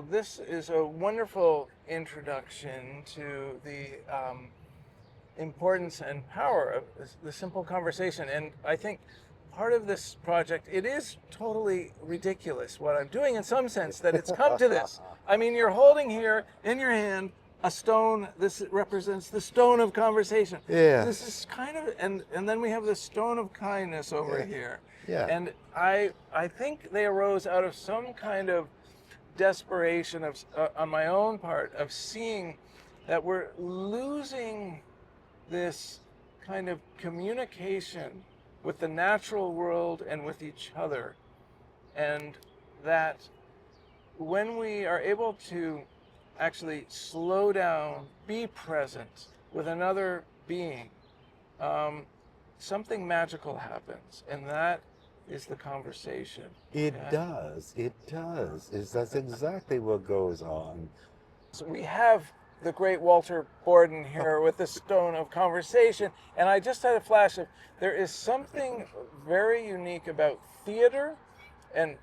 This is a wonderful introduction to the importance and power of the simple conversation. And I think part of this project, it is totally ridiculous what I'm doing in some sense that it's come to this. I mean, you're holding here in your hand a stone. This represents the stone of conversation. Yeah. This is kind of, and then we have the stone of kindness over here. Yeah. And I think they arose out of some kind of desperation of on my own part of seeing that we're losing this kind of communication with the natural world and with each other, and that when we are able to actually slow down, be present with another being, something magical happens, and that is the conversation. It does. It does. That's exactly what goes on. So we have the great Walter Borden here with the stone of conversation, and I just had a flash of there is something very unique about theater and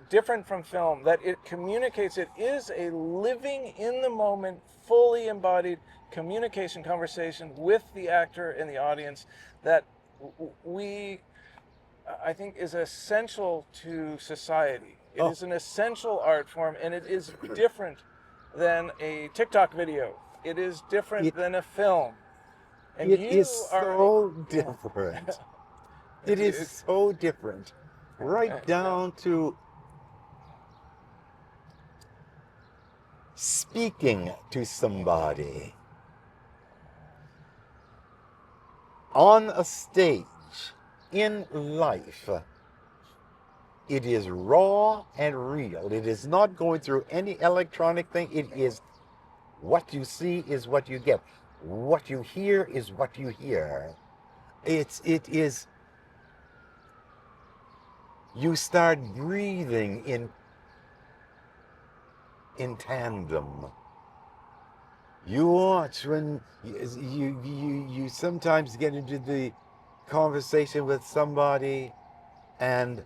different from film, that it communicates. It is a living in the moment, fully embodied communication, conversation with the actor and the audience that I think is essential to society. It is an essential art form, and it is different than a TikTok video. It is different than a film. And it is so different. It is so different. Right down to speaking to somebody on a stage in life. It is raw and real. It is not going through any electronic thing. It is what you see is what you get. What you hear is what you hear. It is, you start breathing in tandem. You watch when you sometimes get into the conversation with somebody and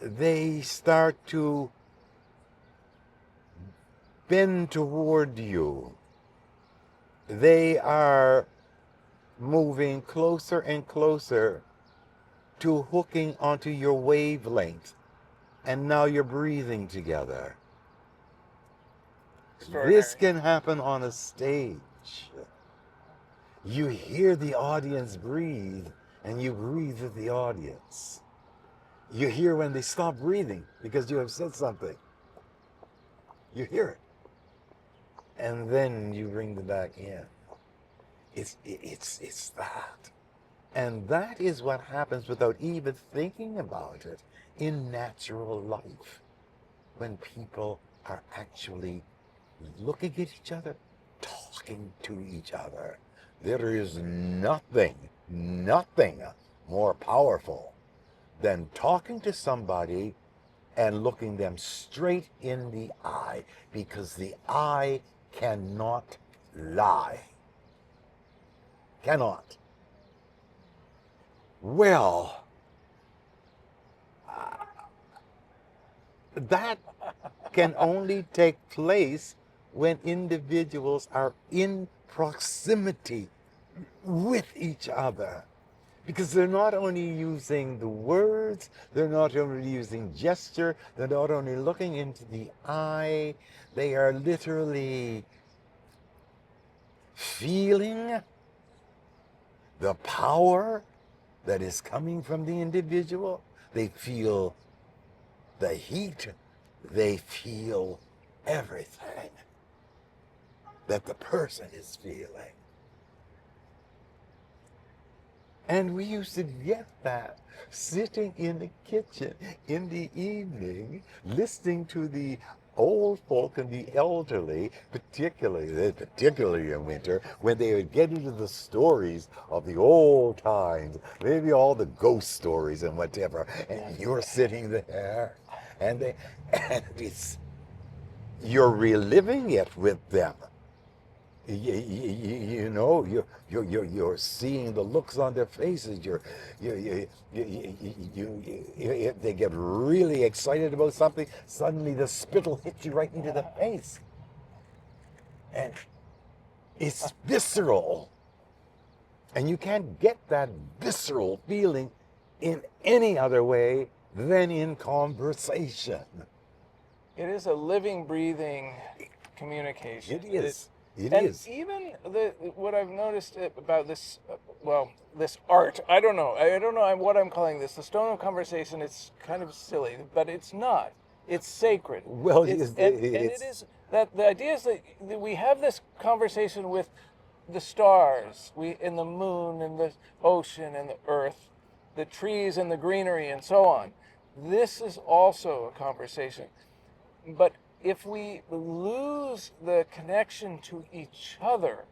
they start to bend toward you. They are moving closer and closer to hooking onto your wavelength, and now you're breathing together. This can happen on a stage. You hear the audience breathe, and you breathe with the audience. You hear when they stop breathing because you have said something. You hear it. And then you bring them back in. It's that. And that is what happens without even thinking about it in natural life. When people are actually looking at each other, talking to each other. There is nothing more powerful than talking to somebody and looking them straight in the eye, because the eye cannot lie. Cannot. Well, that can only take place when individuals are in proximity with each other. Because they're not only using the words, they're not only using gesture, they're not only looking into the eye, they are literally feeling the power that is coming from the individual. They feel the heat, they feel everything that the person is feeling. And we used to get that sitting in the kitchen in the evening, listening to the old folk and the elderly, particularly in winter, when they would get into the stories of the old times, maybe all the ghost stories and whatever, and you're sitting there, and it's, you're reliving it with them. You know, you're seeing the looks on their faces. If they get really excited about something, suddenly the spit will hit you right into the face, and it's visceral, and you can't get that visceral feeling in any other way than in conversation. It is a living, breathing communication. It is. It And is. even what I've noticed about this, well, this art, I don't know what I'm calling this. The stone of conversation. It's kind of silly, but it's not. It's sacred. Well, And it is that the idea is that we have this conversation with the stars, and the moon and the ocean and the earth, the trees and the greenery and so on. This is also a conversation. But if we lose the connection to each other,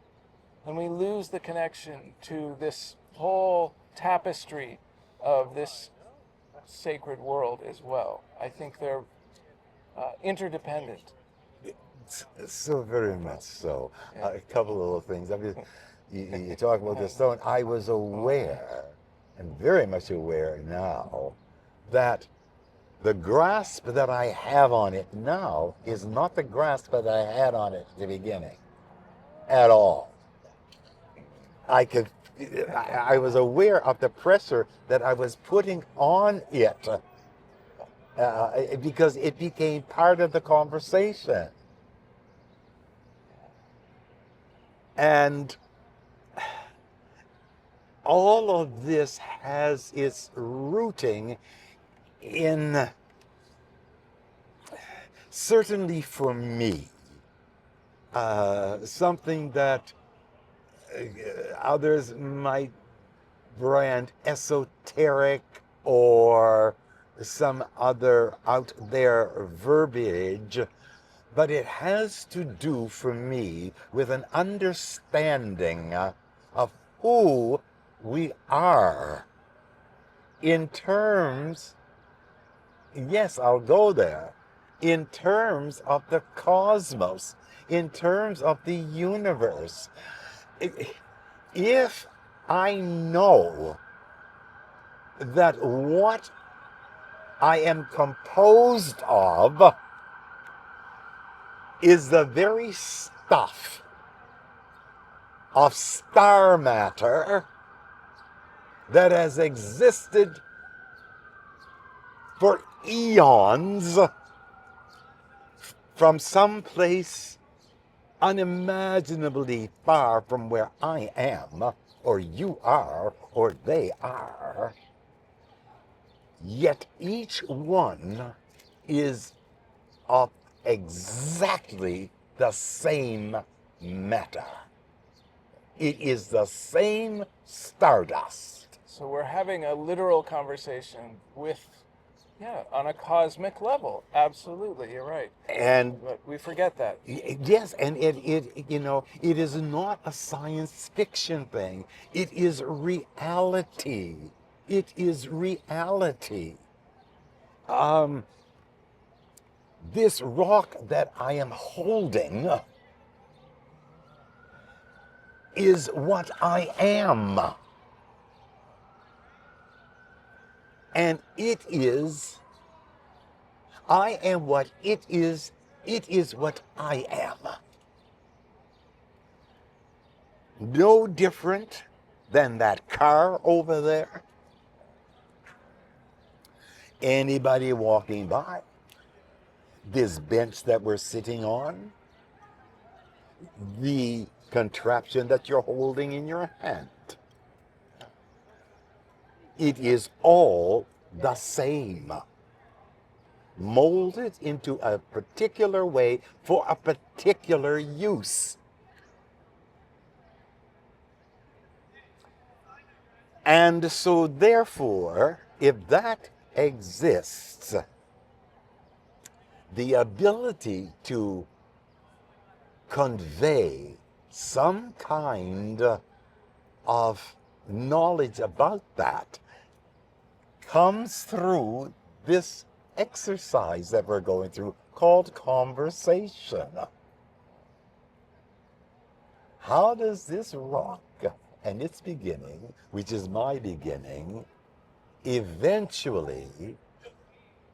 and we lose the connection to this whole tapestry of this sacred world as well, I think they're interdependent. So very much so. A couple of little things. You talk about the stone. I was aware, and very much aware now, that the grasp that I have on it now is not the grasp that I had on it at the beginning, at all. I was aware of the pressure that I was putting on it because it became part of the conversation. And all of this has its rooting in, certainly for me, something that others might brand esoteric or some other out there verbiage, but it has to do for me with an understanding of who we are in terms, yes, I'll go there, in terms of the cosmos, in terms of the universe. If I know that what I am composed of is the very stuff of star matter that has existed for eons from some place unimaginably far from where I am, or you are, or they are, yet each one is of exactly the same matter. It is the same stardust. So we're having a literal conversation with, on a cosmic level. Absolutely, you're right. And But we forget that. yes, and it is not a science fiction thing. It is reality. It is reality. This rock that I am holding is what I am. And I am what it is what I am. No different than that car over there. Anybody walking by, this bench that we're sitting on, the contraption that you're holding in your hand. It is all the same, molded into a particular way for a particular use. And so therefore, if that exists, the ability to convey some kind of knowledge about that comes through this exercise that we're going through called conversation. how does this rock and its beginning, which is my beginning, eventually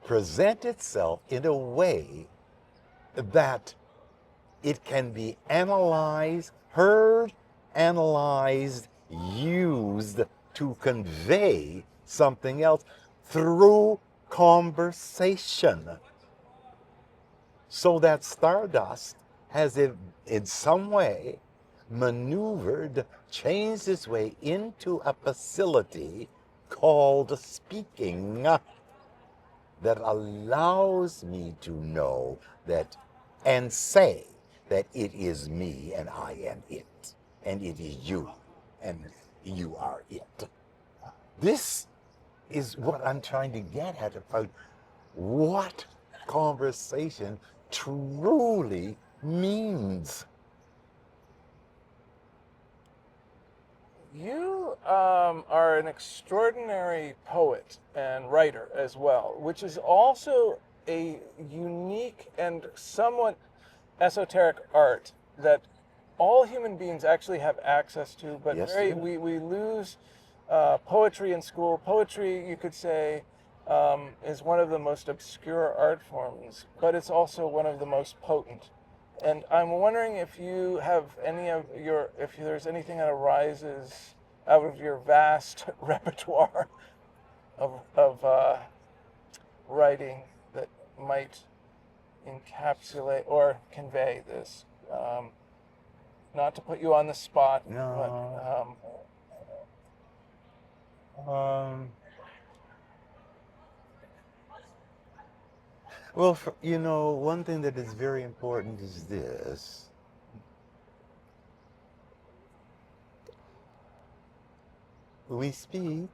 present itself in a way that it can be analyzed, heard, analyzed, used to convey something else through conversation. So that stardust has in some way maneuvered, changed its way into a facility called speaking that allows me to know that and say that it is me and I am it, and it is you and you are it. This is what I'm trying to get at about what conversation truly means. You are an extraordinary poet and writer as well, which is also a unique and somewhat esoteric art that all human beings actually have access to, but Yes, very sir. we lose poetry in school. Poetry, you could say, is one of the most obscure art forms, but it's also one of the most potent. And I'm wondering if you have any of your, if there's anything that arises out of your vast repertoire of writing that might encapsulate or convey this. Not to put you on the spot, No. but Well, one thing that is very important is this. We speak,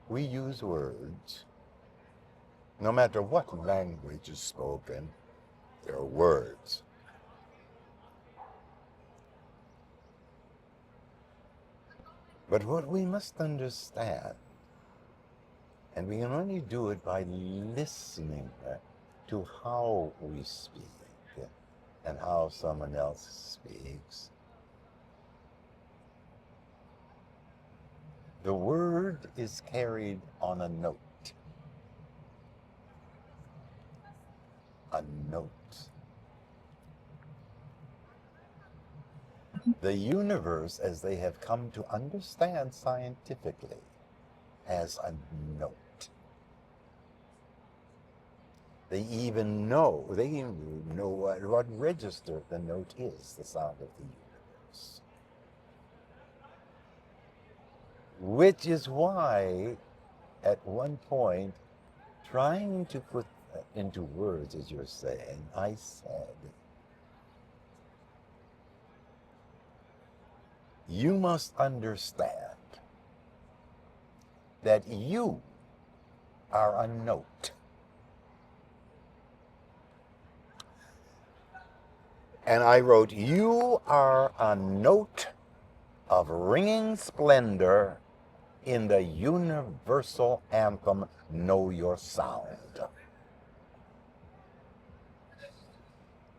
we use words. No matter what language is spoken, there are words. But what we must understand, and we can only do it by listening to how we speak and how someone else speaks. The word is carried on a note. A note. The universe, as they have come to understand scientifically, has a note. They even know what register the note is, the sound of the universe. Which is why, at one point, trying to put into words, as you're saying, I said, you must understand that you are a note. And I wrote, you are a note of ringing splendor in the universal anthem, Know Your Sound.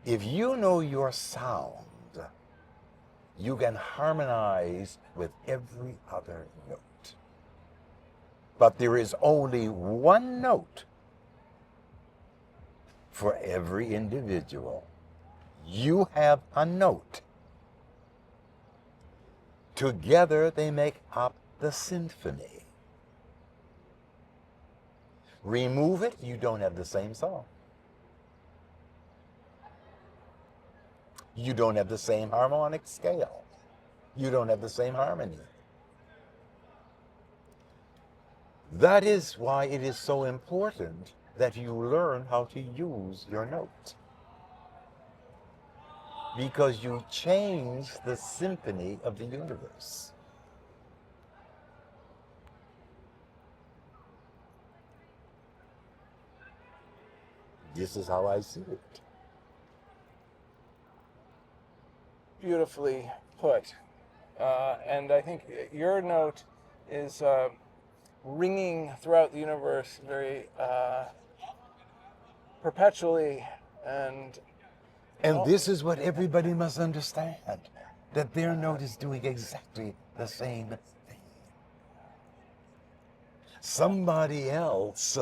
If you know your sound, you can harmonize with every other note. But there is only one note for every individual. You have a note. Together they make up the symphony. Remove it, you don't have the same song. You don't have the same harmonic scale. You don't have the same harmony. That is why it is so important that you learn how to use your note. Because you change the symphony of the universe. This is how I see it. beautifully put. And I think your note is ringing throughout the universe very perpetually. And And this is what everybody must understand. that their note is doing exactly the same thing. Somebody else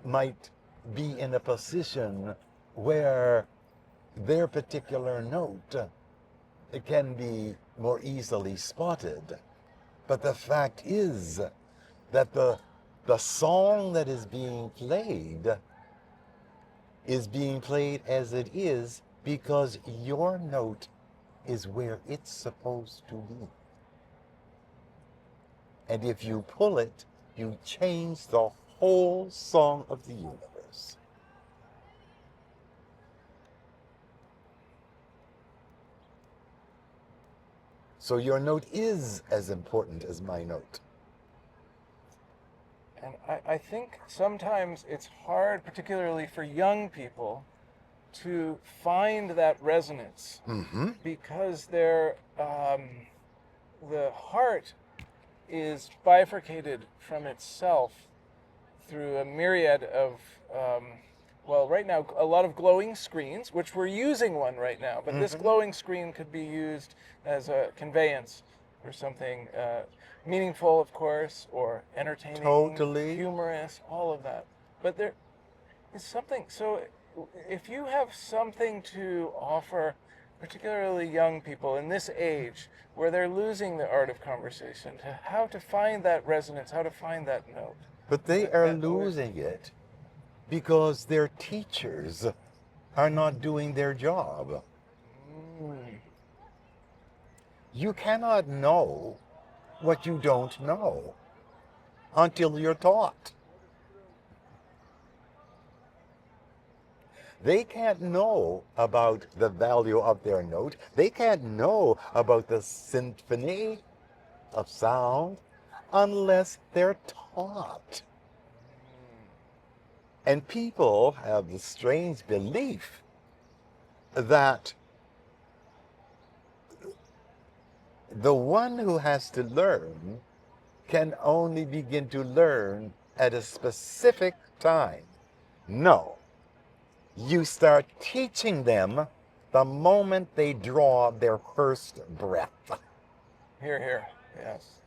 might be in a position where their particular note it can be more easily spotted. But the fact is that the song that is being played as it is because your note is where it's supposed to be. And if you pull it, you change the whole song of the universe. So your note is as important as my note. And I think sometimes it's hard, particularly for young people, to find that resonance Mm-hmm. because the heart is bifurcated from itself through a myriad of, well, right now, a lot of glowing screens, which we're using one right now, but this glowing screen could be used as a conveyance or something meaningful, of course, or entertaining, Totally. humorous, all of that. But there is something, so if you have something to offer, particularly young people in this age where they're losing the art of conversation, to how to find that resonance, how to find that note. But they are losing it because their teachers are not doing their job. You cannot know what you don't know until you're taught. They can't know about the value of their note. They can't know about the symphony of sound unless they're taught. And people have the strange belief that the one who has to learn can only begin to learn at a specific time. No. You start teaching them the moment they draw their first breath. Here, here, yes.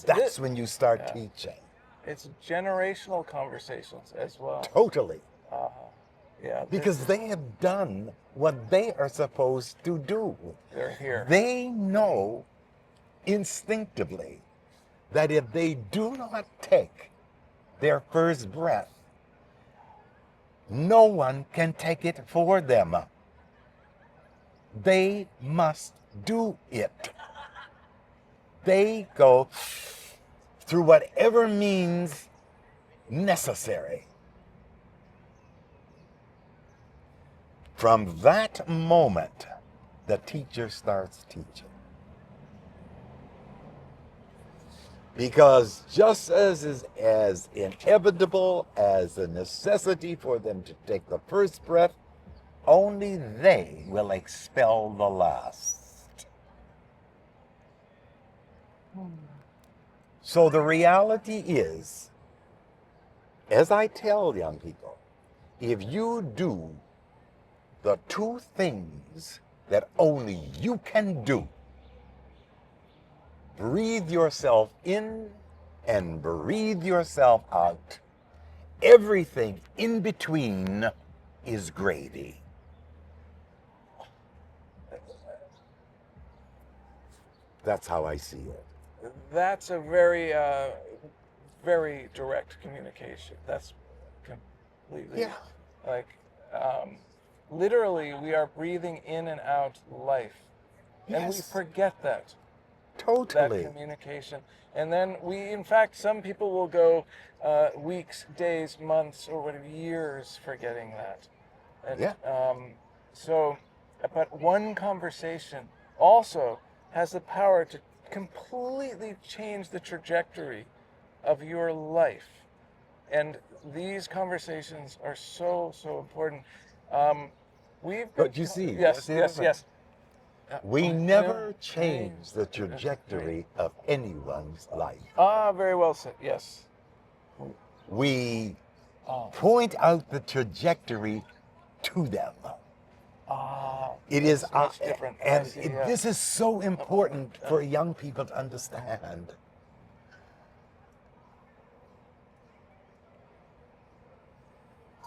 That's when you start teaching. It's generational conversations as well. Totally. Yeah. Because they have done what they are supposed to do. They're here. They know instinctively that if they do not take their first breath, no one can take it for them. They must do it. They go through whatever means necessary. From that moment, the teacher starts teaching. Because just as inevitable as the necessity for them to take the first breath, only they will expel the last. So the reality is, as I tell young people, if you do the two things that only you can do, breathe yourself in and breathe yourself out, everything in between is gravy. That's how I see it. That's a very, very direct communication. That's completely, like, literally we are breathing in and out life. And we forget that. Totally. That communication. And then in fact, some people will go weeks, days, months, or whatever, years forgetting that. And, but one conversation also has the power to completely change the trajectory of your life. And these conversations are so, so important. But you see, yes. We never change the trajectory of anyone's life. Very well said, yes. We point out the trajectory to them. Ah, It is, it's much different. I see. Yeah. this is so important for young people to understand.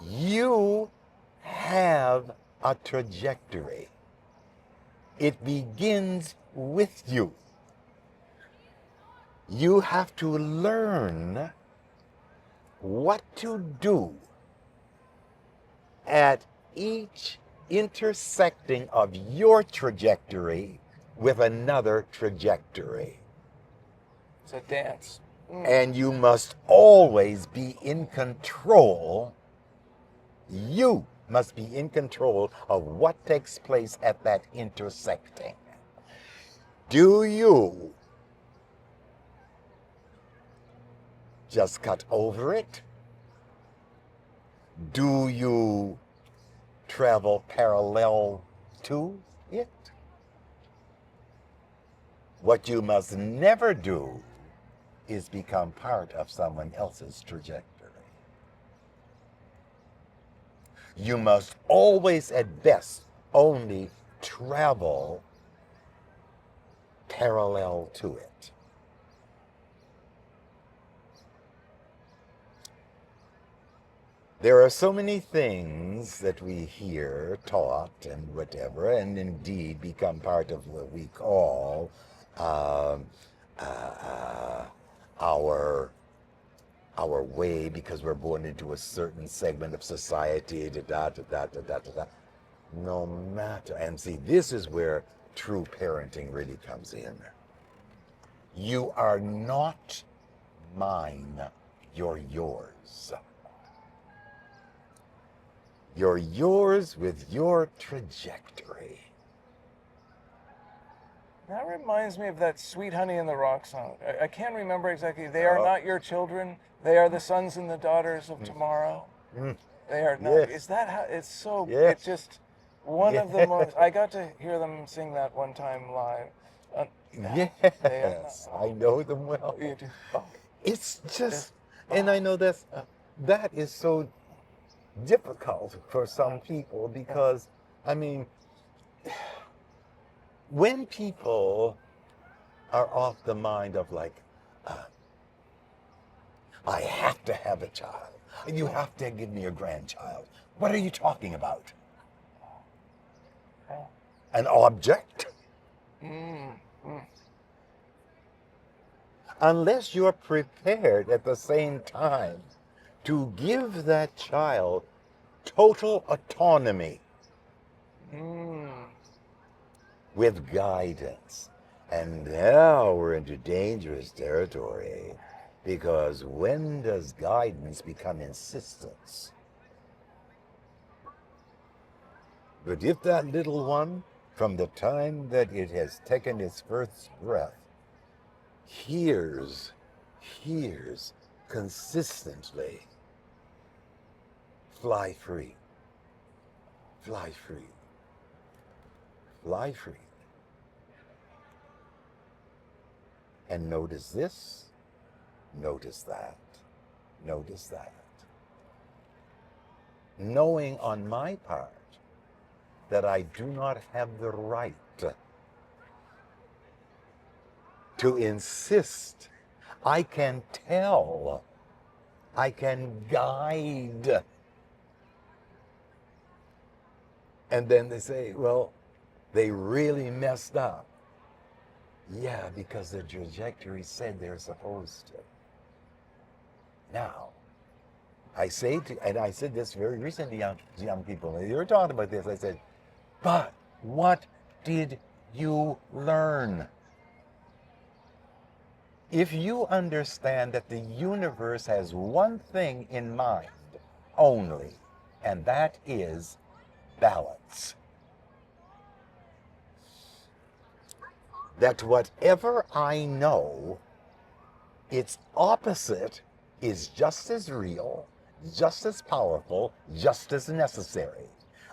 You have a trajectory. It begins with you. You have to learn what to do at each intersecting of your trajectory with another trajectory. It's a dance. And you must always be in control. You must be in control of what takes place at that intersecting. Do you just cut over it? Do you travel parallel to it? What you must never do is become part of someone else's trajectory. You must always, at best, only travel parallel to it. There are so many things that we hear taught and whatever, and indeed become part of what we call our way, because we're born into a certain segment of society. No matter, and see, this is where true parenting really comes in. You are not mine, you're yours. You're yours with your trajectory. That reminds me of that Sweet Honey in the Rock song. I can't remember exactly. They are not your children. They are the sons and the daughters of tomorrow. They are not. Yes. Is that how? It's so. Yes. It's just one of the most. I got to hear them sing that one time live. Yes, I know them well. You do. Oh. It's just, and I know that is so difficult for some people, because, I mean, when people are off the mind of like, I have to have a child, and you have to give me a grandchild. What are you talking about? An object? Unless you're prepared at the same time to give that child total autonomy with guidance. And now we're into dangerous territory, because when does guidance become insistence? But if that little one, from the time that it has taken its first breath, hears consistently, fly free, fly free, fly free. And notice this, notice that, notice that. Knowing on my part that I do not have the right to insist. I can tell, I can guide. And then they say, well, they really messed up. Yeah, because the trajectory said they're supposed to. Now, I say and I said this very recently to young people, and they were talking about this. I said, but what did you learn? If you understand that the universe has one thing in mind only, and that is balance, that whatever I know, its opposite is just as real, just as powerful, just as necessary.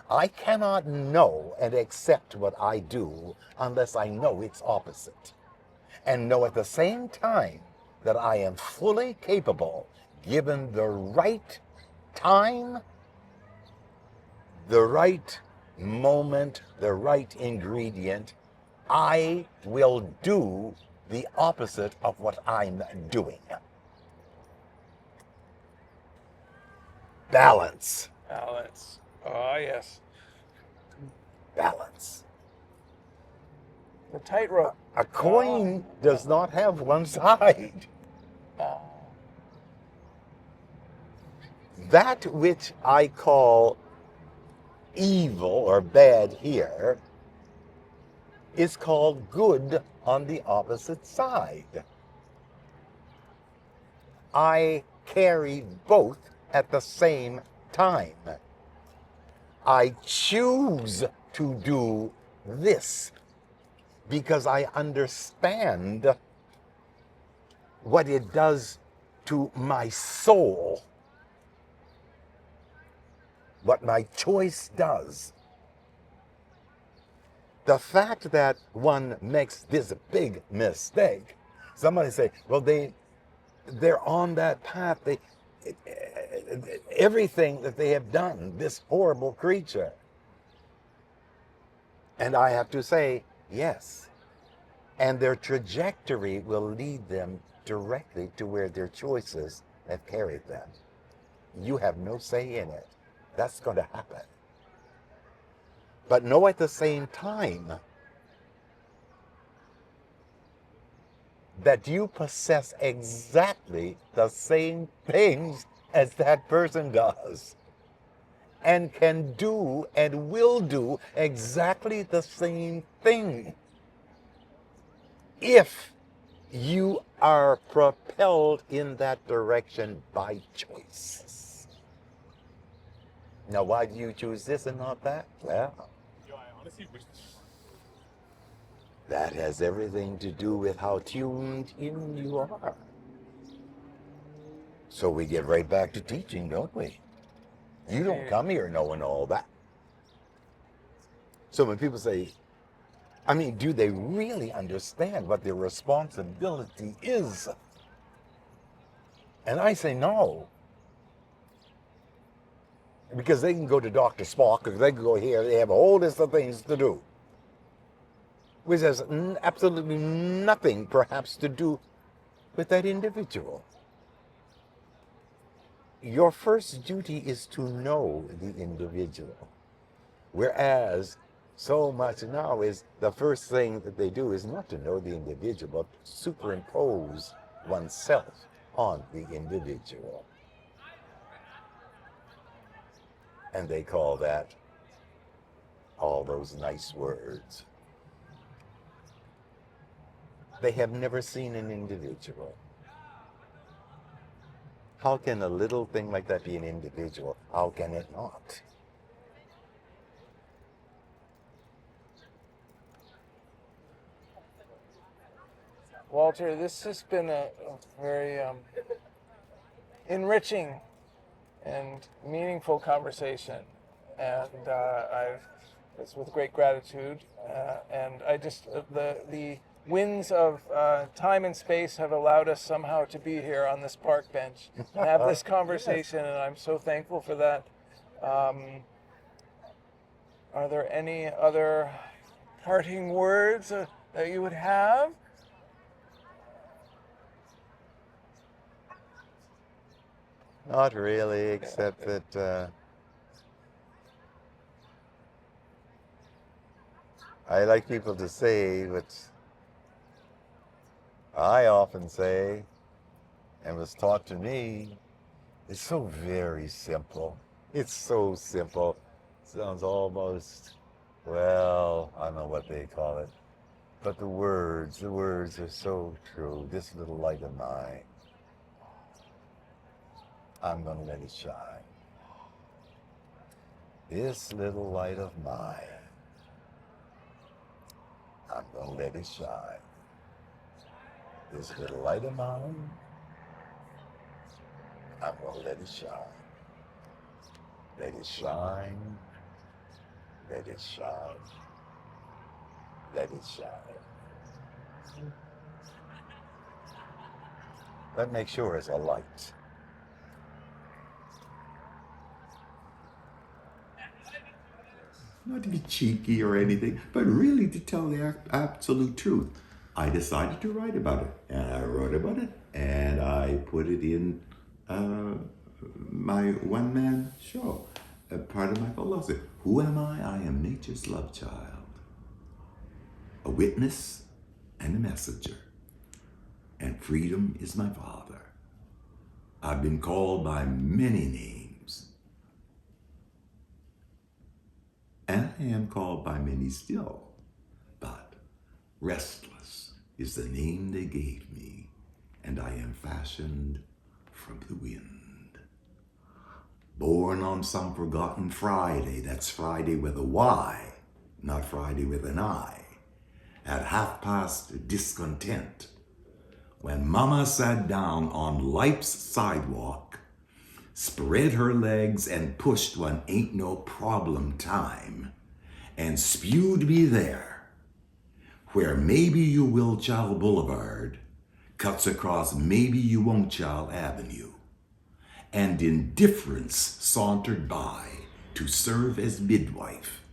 I cannot know and accept what I do unless I know its opposite, and know at the same time that I am fully capable, given the right time, the right moment, the right ingredient, I will do the opposite of what I'm doing. Balance. Balance. Oh, yes. Balance. The tightrope. A coin does not have one side. Oh. That which I call evil or bad here is called good on the opposite side. I carry both at the same time. I choose to do this because I understand what it does to my soul, what my choice does. The fact that one makes this big mistake, somebody say, well, they're on that path. Everything that they have done, this horrible creature. And I have to say, yes. And their trajectory will lead them directly to where their choices have carried them. You have no say in it. That's going to happen. But know at the same time that you possess exactly the same things as that person does, and can do and will do exactly the same thing if you are propelled in that direction by choice. Now, why do you choose this and not that? Well, that has everything to do with how tuned in you are. So we get right back to teaching, don't we? You don't come here knowing all that. So when people say, I mean, do they really understand what their responsibility is? And I say no. Because they can go to Dr. Spock, or they can go here, they have a whole list of things to do, which has absolutely nothing, perhaps, to do with that individual. Your first duty is to know the individual. Whereas so much now is the first thing that they do is not to know the individual, but superimpose oneself on the individual. And they call that all those nice words. They have never seen an individual. How can a little thing like that be an individual? How can it not? Walter, this has been a very enriching and meaningful conversation, and it's with great gratitude. And I just the winds of time and space have allowed us somehow to be here on this park bench and have this conversation, yes. And I'm so thankful for that. Are there any other parting words that you would have? Not really, except that I like people to say what I often say, and was taught to me. It's so very simple. It's so simple. Sounds almost, well, I don't know what they call it. But the words are so true. This little light of mine, I'm going to let it shine. This little light of mine, I'm going to let it shine. This little light of mine, I'm going to let it shine. Let it shine. Let it shine. Let it shine. But make sure it's a light. not to be cheeky or anything, but really to tell the absolute truth. I decided to write about it, and I wrote about it, and I put it in my one-man show, a part of my philosophy. Who am I? I am nature's love child, a witness and a messenger, and freedom is my father. I've been called by many names, and I am called by many still, but restless is the name they gave me, and I am fashioned from the wind. Born on some forgotten Friday, that's Friday with a Y, not Friday with an I, at 1/2 discontent, when Mama sat down on life's sidewalk, spread her legs and pushed one ain't no problem time, and spewed me there, where maybe you will child Boulevard cuts across maybe you won't child Avenue, and indifference sauntered by to serve as midwife,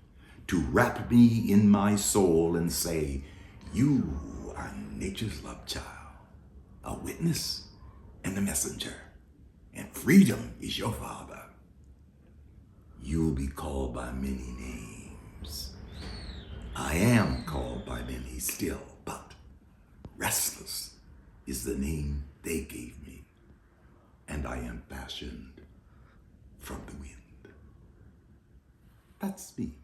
to wrap me in my soul and say, you are nature's love child, a witness and a messenger, and freedom is your father. You'll be called by many names. I am called by many still, but restless is the name they gave me, and I am fashioned from the wind. That's me.